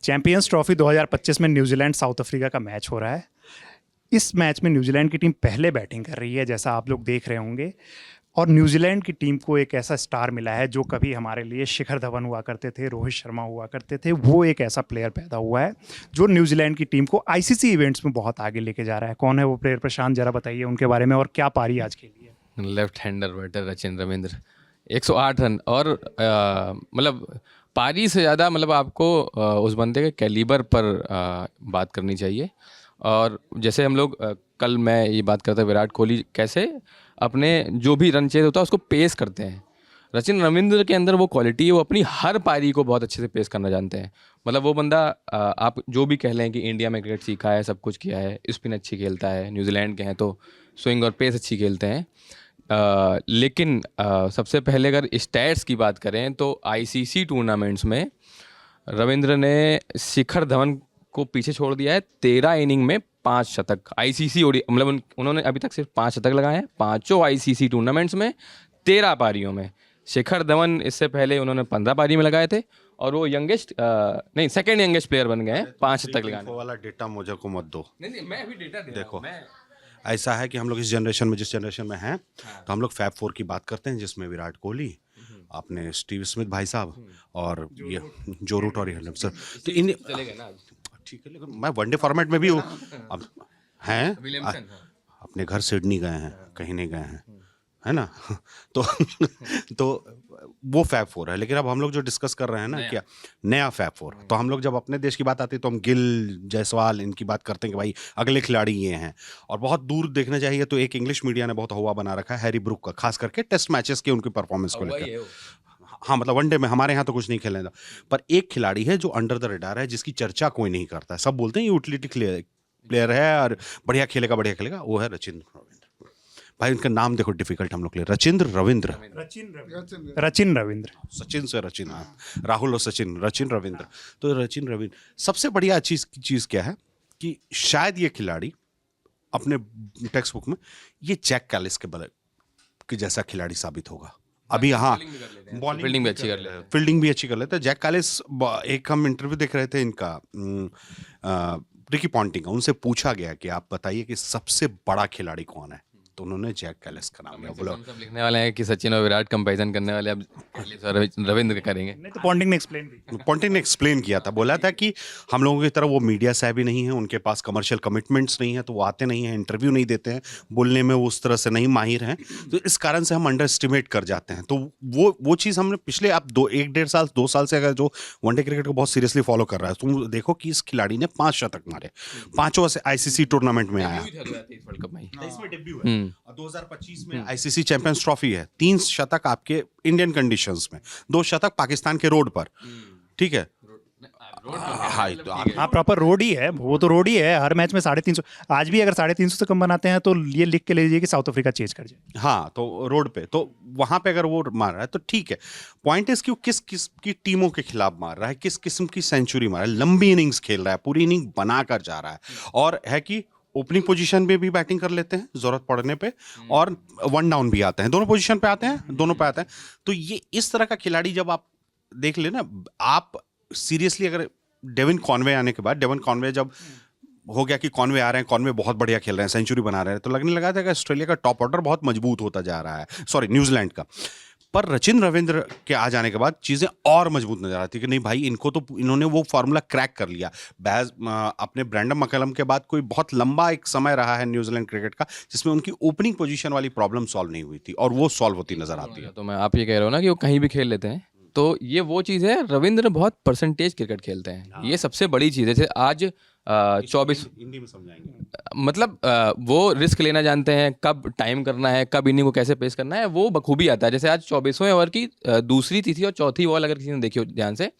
Champions trophy 2025 में New Zealand south Africa का match हो रहा है। इस मैच में न्यूजीलैंड की टीम पहले बैटिंग कर रही है, जैसा आप लोग देख रहे होंगे, और न्यूजीलैंड की टीम को एक ऐसा स्टार मिला है जो कभी हमारे लिए शिखर धवन हुआ करते थे, रोहित शर्मा हुआ करते थे। वो एक ऐसा प्लेयर पैदा हुआ है जो न्यूजीलैंड की टीम को आईसीसी इवेंट्स में बहुत आगे लेके जा रहा है। कौन है वो प्लेयर? प्रशांत, जरा बताइए उनके बारे में और क्या पारी आज खेली है। Left hander batter Rachin Ravindra, 108 run. और मतलब पारी से ज़्यादा मतलब आपको उस बंदे के कैलिबर पर बात करनी चाहिए। और जैसे हम लोग कल मैं ये बात करता विराट कोहली कैसे अपने जो भी रन चेज होता है उसको पेस करते हैं, रचिन रविंद्र के अंदर वो क्वालिटी है, वो अपनी हर पारी को बहुत अच्छे से पेश करना जानते हैं। मतलब वो बंदा आप जो भी कह लें कि इंडिया में क्रिकेट सीखा है, सब कुछ किया है, स्पिन अच्छी खेलता है, न्यूजीलैंड के हैं तो स्विंग और पेस अच्छी खेलते हैं। लेकिन सबसे पहले अगर स्टैट्स की बात करें तो आईसीसी टूर्नामेंट्स में रविंद्र ने शिखर धवन को पीछे छोड़ दिया है। 13 इनिंग में 5 शतक आईसीसी मतलब उन्होंने अभी तक सिर्फ 5 शतक लगाए हैं, पाँचों आईसीसी टूर्नामेंट्स में 13 पारियों में। शिखर धवन इससे पहले उन्होंने 15 पारी में लगाए थे और वो यंगेस्ट नहीं सेकंड यंगेस्ट प्लेयर बन गए हैं 5 शतक लगाने वाला डेटा मुझे को मत दो। नहीं मैं अभी डेटा दे देखो, रहा हूं, ऐसा है कि हम लोग इस जनरेशन में जिस जनरेशन में हैं तो हम लोग फैब 4 की बात करते हैं, जिसमें विराट कोहली, अपने स्टीव स्मिथ भाई साहब और ये जो रूट और सर, तो इन चलेगा ना ठीक है। लेकिन मैं वनडे फॉर्मेट में भी हूँ। अब हैं विलियमसन। अपने घर सिडनी गए हैं, कहीं नहीं गए हैं, है ना। तो तो वो फैब 4 है। लेकिन अब हम लोग जो डिस्कस कर रहे हैं ना, क्या नया फैब 4, तो हम लोग जब अपने देश की बात आती है तो हम गिल, जायसवाल इनकी बात करते हैं कि भाई अगले खिलाड़ी ये हैं। और बहुत दूर देखना चाहिए तो एक इंग्लिश मीडिया ने बहुत हवा बना रखा है हैरी ब्रूक का, खास करके टेस्ट मैचेस के उनकी परफॉर्मेंस को लेकर। हाँ, मतलब वनडे में हमारे यहाँ तो कुछ नहीं खेलने था, पर एक खिलाड़ी है जो अंडर द रडार है, जिसकी चर्चा कोई नहीं करता है। सब बोलते हैं यूटिलिटी प्लेयर है और बढ़िया खेलेगा, वो है रचिन रविंद्र। भाई उनका नाम देखो, डिफिकल्ट हम लोग के लिए, रचिंद्र रविंद्र। रचिन रविंद्र, सचिन से रचिन, राहुल और सचिन, रचिन रविंद्र। तो रचिन रविंद्र सबसे बढ़िया चीज़ क्या है कि शायद ये खिलाड़ी अपने टेक्स्ट बुक में ये जैक कैलिस के जैसा खिलाड़ी साबित होगा। अभी हाँ, फील्डिंग भी अच्छी कर लेते हैं, फील्डिंग भी अच्छी कर लेते हैं जैक कैलिस। एक हम इंटरव्यू देख रहे थे इनका, रिकी पॉन्टिंग का, उनसे पूछा गया कि आप बताइए कि सबसे बड़ा खिलाड़ी कौन है, तो उन्होंने जैक कैलिस का नाम लिया। बोला हम सब लिखने वाले हैं कि सचिन और विराट कंपैरिजन करने वाले, अब रविंद्र करेंगे। नहीं तो पॉन्टिंग ने एक्सप्लेन भी, पॉन्टिंग ने एक्सप्लेन किया था, बोला था कि हम लोगों की तरह वो मीडिया साहब ही नहीं है, उनके पास कमर्शियल कमिटमेंट्स नहीं है, तो वो आते नहीं हैं, इंटरव्यू नहीं देते हैं, बोलने में वो उस तरह से नहीं माहिर हैं, तो इस कारण से हम अंडर एस्टिमेट कर जाते हैं। तो वो चीज़ हमने पिछले आप 1-1.5 साल से अगर जो वनडे क्रिकेट को बहुत सीरियसली फॉलो कर रहा है, तुम देखो कि इस खिलाड़ी ने 5 शतक मारे, 5 से आईसीसी टूर्नामेंट में आया। इसमें डेब्यू है। 2025 में आईसीसी चैंपियंस ट्रॉफी है, 3 शतक आपके इंडियन कंडीशंस में, 2 शतक पाकिस्तान के रोड पर, ठीक है। हाँ, तो हाँ प्रॉपर रोड ही है, वो तो रोड ही है। हर मैच में 350, आज भी अगर 350 से कम बनाते हैं तो ये लिख के ले लीजिए कि साउथ अफ्रीका चेज कर जाए। हाँ, तो रोड पे, तो वहां पे अगर वो मार रहा है तो ठीक है। पॉइंट इज कि वो किस किस की टीमों के खिलाफ मार रहा है, किस किस्म की सेंचुरी मार रहा है, लंबी इनिंग्स खेल रहा है, पूरी इनिंग बनाकर जा रहा है, और है कि ओपनिंग पोजीशन पे भी बैटिंग कर लेते हैं जरूरत पड़ने पे, और वन डाउन भी आते हैं, दोनों पोजीशन पे आते हैं, दोनों पे आते हैं। तो ये इस तरह का खिलाड़ी जब आप देख लेना, आप सीरियसली अगर डेविन कॉनवे आने के बाद, डेविन कॉनवे जब हो गया कि कॉनवे आ रहे हैं, कॉनवे बहुत बढ़िया खेल रहे हैं, सेंचुरी बना रहे हैं, तो लगने लगा था कि ऑस्ट्रेलिया का टॉप ऑर्डर बहुत मजबूत होता जा रहा है, सॉरी न्यूजीलैंड का। पर रचिन रविंद्र के आ जाने के बाद चीज़ें और मजबूत नजर आती कि नहीं भाई, इन्होंने वो फार्मूला क्रैक कर लिया। अपने ब्रैंडन मैकलम के बाद कोई बहुत लंबा एक समय रहा है न्यूजीलैंड क्रिकेट का जिसमें उनकी ओपनिंग पोजीशन वाली प्रॉब्लम सॉल्व नहीं हुई थी, और वो सॉल्व होती नजर आती है। तो मैं आप ये कह रहा हूँ ना कि वो कहीं भी खेल लेते हैं, तो ये वो चीज़ है, रविंद्र बहुत परसेंटेज क्रिकेट खेलते हैं, ये सबसे बड़ी चीज़ है। जैसे आज 24 हिंदी में समझाएंगे, मतलब वो रिस्क लेना जानते हैं, कब टाइम करना है, कब इनिंग को कैसे पेश करना है, वो बखूबी आता है। जैसे आज 24वें ओवर की दूसरी तीसरी और चौथी बॉल अगर किसी ने देखी हो ध्यान से,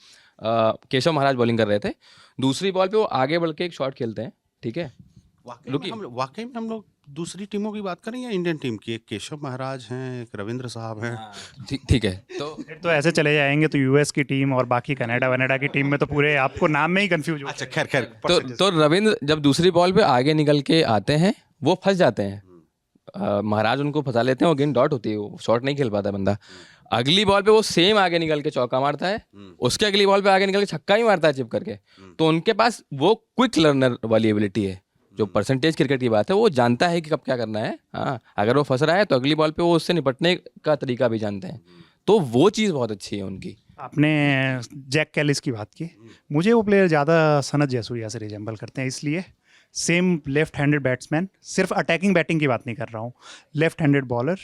केशव महाराज बॉलिंग कर रहे थे, दूसरी बॉल पे वो आगे बढ़ के एक शॉट खेलते हैं, ठीक है। वाकई में हम लोग दूसरी टीमों की बात करें या इंडियन टीम की, एक केशव महाराज हैं, एक रविंद्र साहब हैं, ठीक है। तो फिर तो ऐसे चले जाएंगे तो यूएस की टीम और बाकी कनाडा की टीम में तो पूरे आपको नाम में ही कंफ्यूज हो। अच्छा खैर तो रविंद्र जब दूसरी बॉल पे आगे निकल के आते हैं, वो फंस जाते हैं, महाराज उनको फंसा लेते हैं, वो गेंद डॉट होती है, वो शॉट नहीं खेल पाता बंदा। अगली बॉल पे वो सेम आगे निकल के चौका मारता है, उसके अगली बॉल पे आगे निकल के छक्का ही मारता है चिप करके। तो उनके पास वो क्विक लर्नर वाली एबिलिटी है। जो परसेंटेज क्रिकेट की बात है, वो जानता है कि कब क्या करना है। हाँ, अगर वो फंस रहा है तो अगली बॉल पे वो उससे निपटने का तरीका भी जानते हैं। तो वो चीज़ बहुत अच्छी है उनकी। आपने जैक कैलिस की बात की, मुझे वो प्लेयर ज़्यादा सनत जयसूर्या से रिजेंबल करते हैं, इसलिए सेम लेफ्ट हैंडेड बैट्समैन, सिर्फ अटैकिंग बैटिंग की बात नहीं कर रहा हूँ, लेफ्ट हैंडेड बॉलर।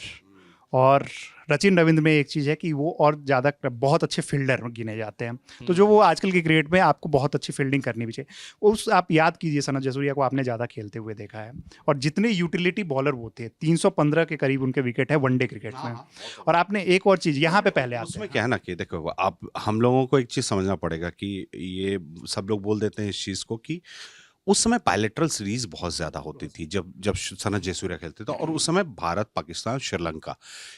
और सचिन रविंद्र में एक चीज़ है कि वो और ज़्यादा बहुत अच्छे फील्डर गिने जाते हैं। तो जो वो आजकल की क्रिकेट में आपको बहुत अच्छी फील्डिंग करनी भी चाहिए, उस आप याद कीजिए सनत जयसूर्या को आपने ज़्यादा खेलते हुए देखा है, और जितने यूटिलिटी बॉलर वो थे, 315 के करीब उनके विकेट है वनडे क्रिकेट में। और आपने एक और चीज़ यहाँ पे पहले आते उसमें हैं, क्या है ना कि देखो, आप हम लोगों को एक चीज समझना पड़ेगा कि ये सब लोग बोल देते हैं इस चीज को कि उस समय बायलैटरल सीरीज बहुत ज्यादा होती थी जब जब सनत जयसूर्या खेलते थे, और उस समय भारत, पाकिस्तान, श्रीलंका,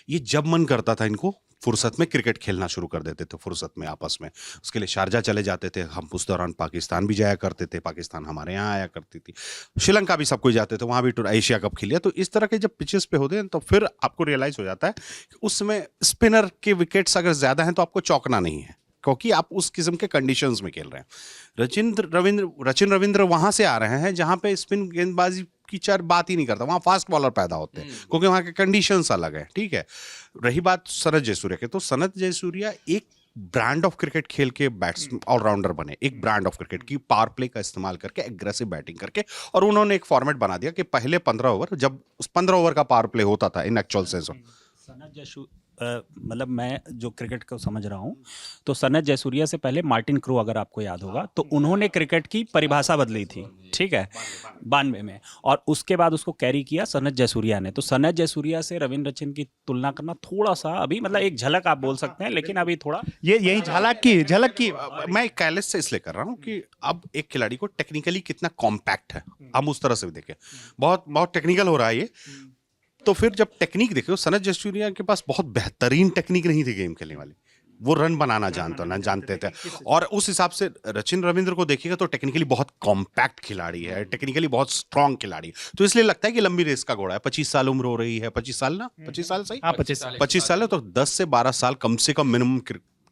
ये जब मन करता था इनको फुर्सत में क्रिकेट खेलना शुरू कर देते थे, फुर्सत में आपस में। उसके लिए शारजा चले जाते थे हम, उस दौरान पाकिस्तान भी जाया करते थे, पाकिस्तान हमारे यहाँ आया करती थी, श्रीलंका भी सब कोई जाते थे, वहाँ भी एशिया कप खेलिया। तो इस तरह के जब पिचेस पे होते हैं तो फिर आपको रियलाइज हो जाता है कि उस समय स्पिनर के विकेट्स अगर ज्यादा हैं तो आपको चौंकना नहीं है, क्योंकि आप उस किस्म के कंडीशंस में खेल रहे हैं। रचिन रविंद्र वहां से आ रहे हैं जहां पे स्पिन गेंदबाजी की चार बात ही नहीं करता, वहां फास्ट बॉलर पैदा होते हैं क्योंकि वहां के कंडीशंस अलग हैं। ठीक है, रही बात सनत जयसूर्या की, तो सनत जयसूर्या एक ब्रांड ऑफ क्रिकेट खेल के बैट्समैन ऑलराउंडर बने, एक ब्रांड ऑफ क्रिकेट की पावर प्ले का इस्तेमाल करके, एग्रेसिव बैटिंग करके। और उन्होंने एक फॉर्मेट बना दिया कि पहले 15 ओवर, जब उस 15 ओवर का पावर प्ले होता था in actual sense of, Sanath मतलब मैं जो क्रिकेट को समझ रहा हूँ, तो सनत जयसूर्या से पहले मार्टिन क्रो, अगर आपको याद होगा, तो उन्होंने क्रिकेट की परिभाषा बदली थी, ठीक है, 92 में, और उसके बाद उसको कैरी किया सनत जयसूर्या ने। तो सनत जयसूर्या से रविंद्र रचिन की तुलना करना थोड़ा सा अभी, मतलब एक झलक आप बोल सकते हैं, लेकिन अभी थोड़ा ये यही झलक की मैं कैलिस से इसलिए कर रहा हूँ कि अब एक खिलाड़ी को टेक्निकली कितना कॉम्पैक्ट है, हम उस तरह से भी देखें, बहुत बहुत टेक्निकल हो रहा है ये। तो फिर जब टेक्निक देखो, सनत जयसूर्या के पास बहुत बेहतरीन टेक्निक नहीं थी गेम खेलने वाली, वो रन बनाना जानते थे। और उस हिसाब से रचिन रविंद्र को देखिएगा तो टेक्निकली बहुत कॉम्पैक्ट खिलाड़ी है, टेक्निकली बहुत स्ट्रांग खिलाड़ी है। तो इसलिए लगता है कि लंबी रेस का घोड़ा है। 25 साल उम्र हो रही है, 25 साल ना, 25 साल सही, हाँ 25 साल है, तो 10 से 12 साल कम से कम मिनिमम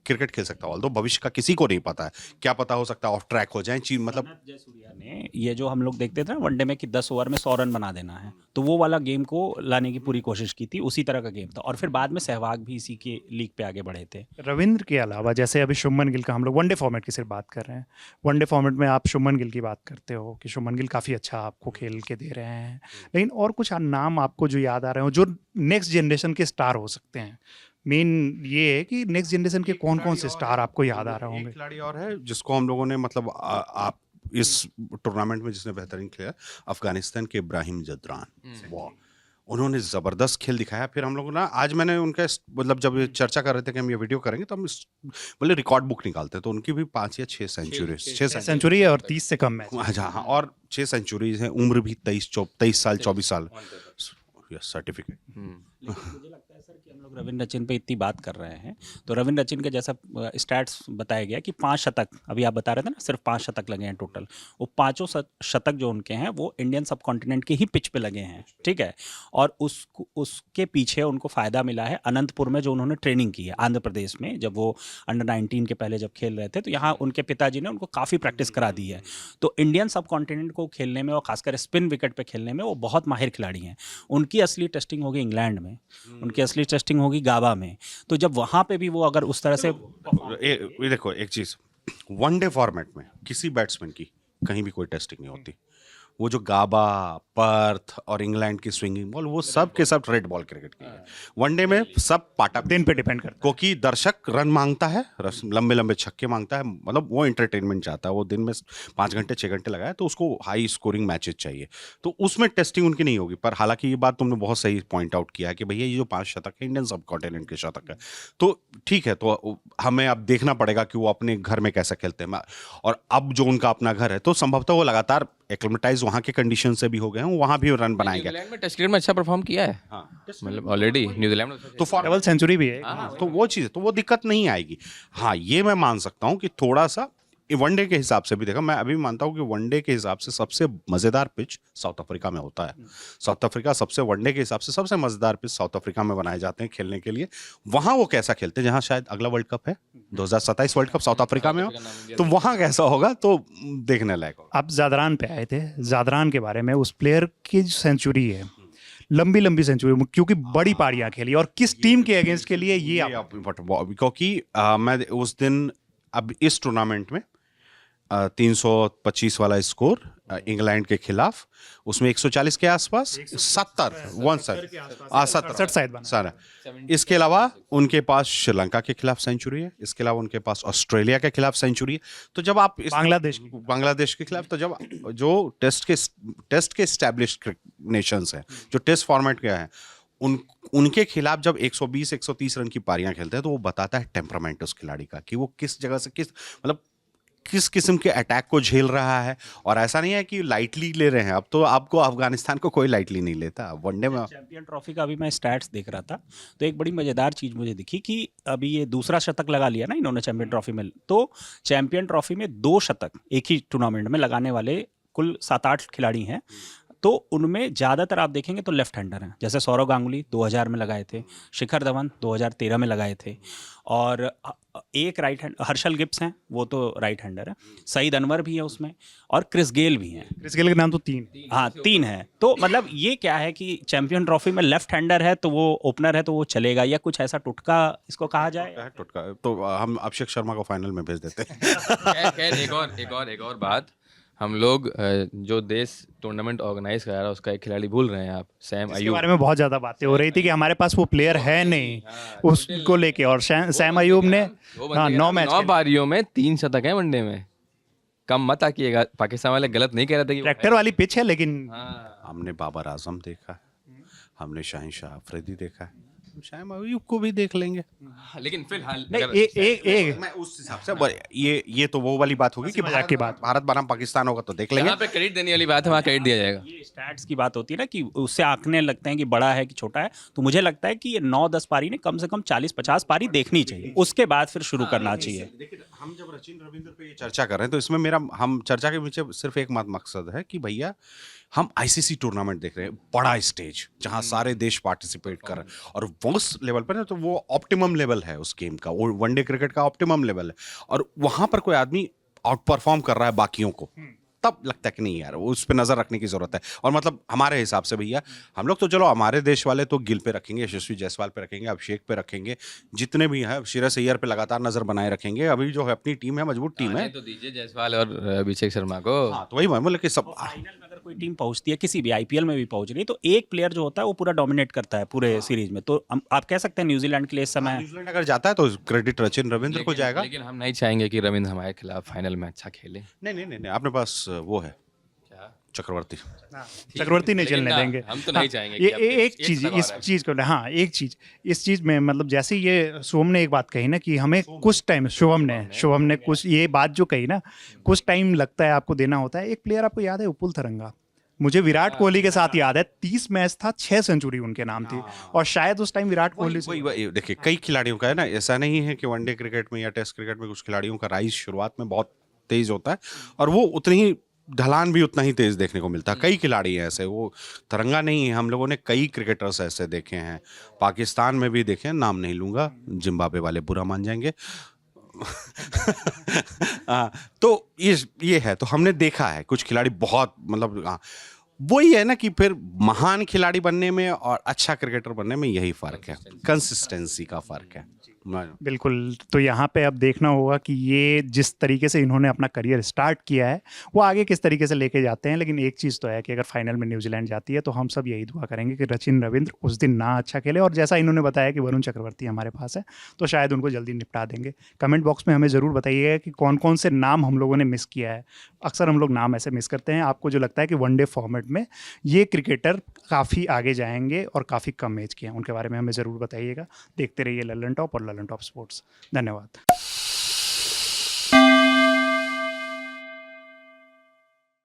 क्रिकेट खेल सकता है। तो भविष्य का किसी को नहीं पता है, क्या पता हो सकता है ऑफ ट्रैक हो जाए चीज, मतलब सनत जयसूर्या ने ये जो हम लोग देखते थे ना वनडे में कि 10 ओवर में 100 रन बना देना है, तो वो वाला गेम को लाने की पूरी कोशिश की थी, उसी तरह का गेम था। और फिर बाद में सहवाग भी इसी के लीग पे आगे बढ़े थे। रविंद्र के अलावा जैसे अभी शुभमन गिल का, हम लोग वनडे फॉर्मेट की सिर्फ बात कर रहे हैं, वनडे फॉर्मेट में आप शुभमन गिल की बात करते हो कि शुभमन गिल काफ़ी अच्छा आपको खेल के दे रहे हैं, लेकिन और कुछ नाम आपको जो याद आ रहे हो जो नेक्स्ट जनरेशन के स्टार हो सकते हैं? मेन ये है कि नेक्स्ट जनरेशन के कौन कौन से स्टार आपको याद आ रहे एक होंगे? खिलाड़ी और है जिसको हम लोगों ने, मतलब आप इस टूर्नामेंट में जिसने बेहतरीन खेला, अफगानिस्तान के इब्राहिम जदरान, वाह, उन्होंने जबरदस्त खेल दिखाया। फिर हम लोग ना, आज मैंने उनका, मतलब जब ये चर्चा कर रहे थे कि हम ये वीडियो करेंगे तो हम बोले रिकॉर्ड बुक निकालते हैं, तो उनकी भी 5 या 6 सेंचुरी, 6 सेंचुरी है और 30 से कम मैच। हाँ, और 6 सेंचुरीज हैं, उम्र भी 23 साल 24 साल, सर्टिफिकेट। मुझे लगता है सर कि हम लोग रविंद्र रचिन पे इतनी बात कर रहे हैं, तो रविंद्र रचिन का जैसा स्टैट्स बताया गया कि 5 शतक, अभी आप बता रहे थे ना, सिर्फ 5 शतक लगे हैं टोटल, वो 5 शतक जो उनके हैं वो इंडियन सब कॉन्टिनेंट के ही पिच पे लगे हैं, ठीक है। और उसके पीछे उनको फ़ायदा मिला है अनंतपुर में, जो उन्होंने ट्रेनिंग की है आंध्र प्रदेश में, जब वो अंडर 19 के पहले जब खेल रहे थे, तो यहाँ उनके पिताजी ने उनको काफ़ी प्रैक्टिस करा दी है। तो इंडियन सब कॉन्टिनेंट को खेलने में और खासकर स्पिन विकेट पे खेलने में वो बहुत माहिर खिलाड़ी हैं। उनकी असली टेस्टिंग होगी इंग्लैंड में, उनकी असली टेस्टिंग होगी गाबा में। तो जब वहाँ पे भी वो अगर उस तरह से ये देखो एक चीज, वनडे फॉर्मेट में किसी बैट्समैन की कहीं भी कोई टेस्टिंग नहीं होती। वो जो गाबा, पर्थ और इंग्लैंड की स्विंगिंग बॉल, वो सब के सब रेड बॉल क्रिकेट की है। वनडे में सब पाटा दिन पे डिपेंड करता है, क्योंकि दर्शक रन मांगता है, लंबे लंबे छक्के मांगता है, मतलब वो एंटरटेनमेंट चाहता है, वो दिन में 5 घंटे 6 घंटे लगाए, तो उसको हाई स्कोरिंग मैचेस चाहिए, तो उसमें टेस्टिंग उनकी नहीं होगी। पर हालांकि ये बात तुमने बहुत सही पॉइंट आउट किया है कि भैया ये जो 5 शतक है इंडियन सब कॉन्टिनेंट के शतक है, तो ठीक है, तो हमें अब देखना पड़ेगा कि वो अपने घर में कैसे खेलते हैं। और अब जो उनका अपना घर है, तो संभवतः वो लगातार एक्लिमेटाइज वहाँ के कंडीशन से भी हो गए हैं, वहाँ भी रन बनाएंगे। न्यूजीलैंड में टेस्ट क्रिकेट में अच्छा परफॉर्म किया है, हाँ, मतलब ऑलरेडी न्यूजीलैंड में तो डबल सेंचुरी भी है। तो वो चीज़, तो वो दिक्कत नहीं आएगी। हाँ, ये मैं मान सकता हूँ कि थोड़ा सा वनडे के हिसाब से भी देखा, मैं अभी मानता हूँ कि वनडे के हिसाब से सबसे मज़ेदार पिच साउथ अफ्रीका में होता है। साउथ अफ्रीका सबसे वनडे के हिसाब से सबसे मज़ेदार पिच साउथ अफ्रीका में बनाए जाते हैं खेलने के लिए। वहाँ वो कैसा खेलते हैं, जहाँ शायद अगला वर्ल्ड कप है 2027 वर्ल्ड कप साउथ अफ्रीका में हो, तो वहाँ कैसा होगा तो देखने लायक होगा। आप जादरान पे आए थे, जादरान के बारे में, उस प्लेयर की जो सेंचुरी है, लंबी लंबी सेंचुरी, क्योंकि बड़ी पारियां खेली, और किस टीम के अगेंस्ट के लिए ये आप क्योंकि मैं उस दिन अब इस टूर्नामेंट में 325 वाला स्कोर इंग्लैंड के खिलाफ, उसमें 140 के आसपास 70 शायद बना। सारा। इसके अलावा उनके पास श्रीलंका के खिलाफ सेंचुरी है, इसके अलावा उनके पास ऑस्ट्रेलिया के खिलाफ सेंचुरी है। तो जब आप बांग्लादेश के खिलाफ, तो जब जो टेस्ट के एस्टैब्लिश्ड नेशंस हैं, जो टेस्ट फॉर्मेट के हैं, उनके खिलाफ जब 120-130 रन की पारियां खेलते हैं, तो वो बताता है टेम्परामेंट उस खिलाड़ी का कि वो किस जगह से किस किस्म के अटैक को झेल रहा है। और ऐसा नहीं है कि लाइटली ले रहे हैं, अब तो आपको अफगानिस्तान को कोई लाइटली नहीं लेता वनडे में। चैंपियन ट्रॉफी का अभी मैं स्टैट्स देख रहा था, तो एक बड़ी मज़ेदार चीज़ मुझे दिखी कि अभी ये दूसरा शतक लगा लिया ना इन्होंने चैंपियन ट्रॉफी में, तो चैंपियन ट्रॉफी में 2 शतक एक ही टूर्नामेंट में लगाने वाले कुल 7-8 खिलाड़ी हैं। तो उनमें ज़्यादातर आप देखेंगे तो लेफ्ट हैंडर हैं, जैसे सौरव गांगुली 2000 में लगाए थे, शिखर धवन 2013 में लगाए थे, और एक राइट हैंड हर्षल गिब्स हैं, वो तो राइट हैंडर है, सईद अनवर भी है उसमें, और क्रिस गेल भी हैं। क्रिस गेल के नाम तो 3, हाँ 3 है। तो मतलब ये क्या है कि चैंपियन ट्रॉफी में लेफ्ट हैंडर है तो वो ओपनर है तो वो चलेगा, या कुछ ऐसा टुटका इसको कहा जाए? टुटका तो हम अभिषेक शर्मा को फाइनल में भेज देते हैं। खैर एक और बात, हम लोग जो देश टूर्नामेंट ऑर्गेनाइज करा रहा है उसका एक खिलाड़ी भूल रहे हैं आप, सैम इसके अयूब। बारे में बहुत ज़्यादा बातें हो रही थी कि हमारे पास वो प्लेयर है नहीं, उसको लेके, और सैम अयूब ने 9 पारियों में 3 शतक हैं वनडे में। कम मत आकिएगा, पाकिस्तान वाले गलत नहीं कह रहे थे कि ट्रैक्टर वाली पिच है, लेकिन हमने बाबर आजम देखा, हमने शाहिन शाह अफरीदी देखा है, शायद अयूब को भी देख लेंगे। लेकिन फिलहाल मैं उस हिसाब से ये तो वो वाली बात होगी कि भारत बनाम पाकिस्तान होगा तो देख लेंगे। यहाँ पे क्रेडिट देने वाली बात है, वहाँ क्रेडिट दिया जाएगा। ये स्टैट्स की बात होती है ना कि उससे आंकने लगते हैं कि बड़ा है कि छोटा है, तो मुझे लगता है कि ये 9-10 पारी ने कम से कम 40-50 पारी देखनी चाहिए, उसके बाद फिर शुरू करना चाहिए। देखिए, हम जब रचिन रविंद्र पे ये चर्चा कर रहे हैं, तो इसमें हम चर्चा के पीछे सिर्फ एक मकसद है कि भैया हम आईसीसी टूर्नामेंट देख रहे हैं, बड़ा स्टेज जहां सारे देश पार्टिसिपेट कर रहे हैं, और वो उस लेवल पर है, तो वो ऑप्टिमम लेवल है उस गेम का, वो वनडे क्रिकेट का ऑप्टिमम लेवल है, और वहां पर कोई आदमी आउट परफॉर्म कर रहा है बाकियों को, तब लगता है कि नहीं यार, उस पर नजर रखने की जरूरत है। और मतलब हमारे हिसाब से भैया, हम लोग तो चलो हमारे देश वाले तो गिल पे रखेंगे, यशस्वी जायसवाल पे रखेंगे, अभिषेक पे रखेंगे, जितने भी हैं श्रेयस अय्यर पे लगातार नजर बनाए रखेंगे। अभी जो है अपनी टीम है, मजबूत टीम है, तो दीजिए जायसवाल और अभिषेक शर्मा को। हाँ, तो वही मतलब कि सब फाइनल में अगर कोई टीम पहुंचती है, किसी भी आईपीएल में भी पहुंच रही है, तो एक प्लेयर जो होता है वो पूरा डोमिनेट करता है पूरे सीरीज में। तो आप कह सकते हैं न्यूजीलैंड के लिए इस समय, न्यूजीलैंड अगर जाता है तो क्रेडिट रचिन रविंद्र को जाएगा। लेकिन हम नहीं चाहेंगे कि रविंद्र हमारे खिलाफ फाइनल में अच्छा खेले। नहीं, आपने पास वो है चक्रवर्ती नहीं चलने देंगे। हम तो नहीं चाहेंगे ये एक चीज इस चीज को, हाँ एक चीज इस चीज में, मतलब जैसे ये शुभम ने एक बात कही ना कि हमें कुछ टाइम, शुभम ने कुछ ये बात जो कही ना, कुछ टाइम लगता है आपको देना होता है। एक प्लेयर आपको याद है, उपुल थरंगा, मुझे विराट कोहली के साथ याद है, 30 मैच था, 6 सेंचुरी उनके नाम थी, और शायद उस टाइम विराट कोहली वही देखिए, कई खिलाड़ियों का है ना, ऐसा नहीं है कि वनडे क्रिकेट में या टेस्ट क्रिकेट में कुछ खिलाड़ियों का राइज शुरुआत में बहुत तेज होता है, और वो उतनी ही ढलान भी उतना ही तेज देखने को मिलता है। कई खिलाड़ी हैं ऐसे, वो तरंगा नहीं है, हम लोगों ने कई क्रिकेटर्स ऐसे देखे हैं, पाकिस्तान में भी देखे हैं, नाम नहीं लूंगा, जिम्बाब्वे वाले बुरा मान जाएंगे। तो ये है, तो हमने देखा है कुछ खिलाड़ी बहुत, मतलब वही है ना कि फिर महान खिलाड़ी बनने में और अच्छा क्रिकेटर बनने में यही फर्क है, कंसिस्टेंसी का फर्क है। बिल्कुल। तो यहाँ पे अब देखना होगा कि ये जिस तरीके से इन्होंने अपना करियर स्टार्ट किया है वो आगे किस तरीके से लेके जाते हैं। लेकिन एक चीज़ तो है कि अगर फाइनल में न्यूजीलैंड जाती है तो हम सब यही दुआ करेंगे कि रचिन रविंद्र उस दिन ना अच्छा खेले, और जैसा इन्होंने बताया कि वरुण चक्रवर्ती हमारे पास है तो शायद उनको जल्दी निपटा देंगे। कमेंट बॉक्स में हमें ज़रूर बताइएगा कि कौन कौन से नाम हम लोगों ने मिस किया है। अक्सर हम लोग नाम ऐसे मिस करते हैं। आपको जो लगता है कि वनडे फॉर्मेट में ये क्रिकेटर काफ़ी आगे जाएंगे और काफ़ी कम एज के हैं, उनके बारे में हमें ज़रूर बताइएगा। देखते रहिए लल्लन टॉप और लल्लन टॉप स्पोर्ट्स। धन्यवाद।